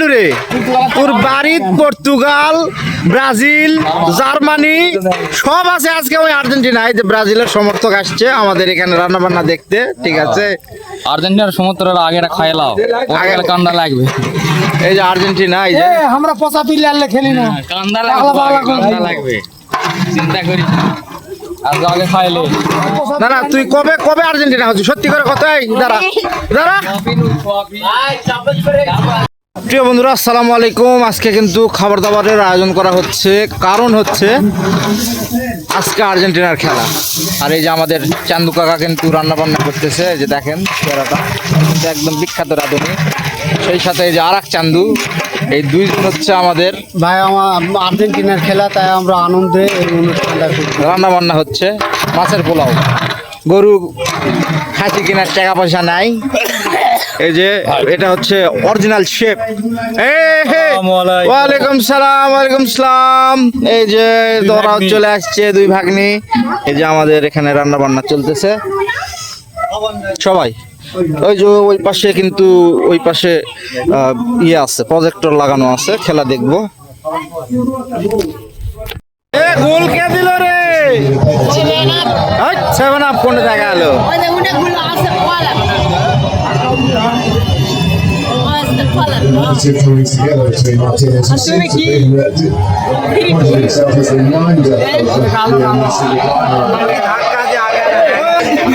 গেলু রে? তোর বাড়িত পর্তুগাল, ব্রাজিল, জার্মানি সব আছে। আজকে ওই আর্জেন্টিনায় যে ব্রাজিলের সমর্থক আসছে আমাদের এখানে রান্না বান্না দেখতে, ঠিক আছে? আর্জেন্টিনার সমুদ্রের আগেরা খাইলাও আগে কান্দা লাগবে। এই যে আর্জেন্টিনা, এই যে আমরা পচা পিলালে খেলি না, কান্দা লাগবে, চিন্তা করিস না, আগে খাইলে। না না, তুই কবে কবে আর্জেন্টিনা হচ্ছে সত্যি করে কথাই? দাঁড়া দাঁড়া। প্রিয় বন্ধুরা, আসসালামু আলাইকুম। আজকে কিন্তু খাবার দাবারের আয়োজন করা হচ্ছে, কারণ হচ্ছে আজকে আর্জেন্টিনার খেলা। আর এই যে আমাদের চান্দু কাকা কিন্তু রান্না বান্না করতেছে, এই যে দেখেন চেহারাটা কিন্তু একদম বিখ্যাত রাঁধুনি। সেই সাথে এই যে আর এক চান্দু, এই দুইজন হচ্ছে আমাদের ভাই আমার আর্জেন্টিনার খেলা, তাই আমরা আনন্দে এই অনুষ্ঠানটা করছি। রান্না বান্না হচ্ছে। মাছের পোলাও, গরু খাসি কেনার টাকা পয়সা নাই। এই যে এটা হচ্ছে অরিজিনাল শেফ। ওয়ালাইকুম সালাম, ওয়ালাইকুম সালাম। এই যে তোরাও চলে আসছে দুই ভাগ্নি। এই যে আমাদের এখানে রান্না বান্না চলতেছে সবাই। ওই যে ওই পাশে কিন্তু ওই পাশে ইয়ে আছে, প্রজেক্টর লাগানো আছে, খেলা দেখবো। এ গোল কে দিল রে? 7 আপ কোন জায়গা গেল? Coming together between Martinez and seems to be elected. Finding himself as a reminder of the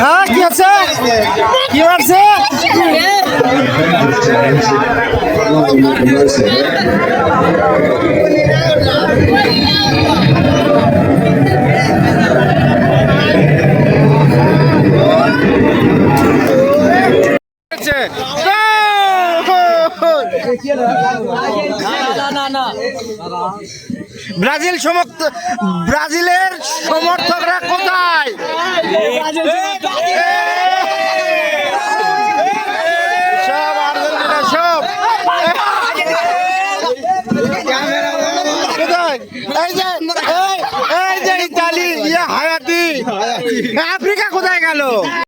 হ্যাঁ, কি আছে? কি আছে? ব্রাজিলের সমর্থকরা কোথায়? সব আর্জেন্টিনা, সব কোথায়? এই যে ইতালি, হায়াতি, আফ্রিকা কোথায় গেল?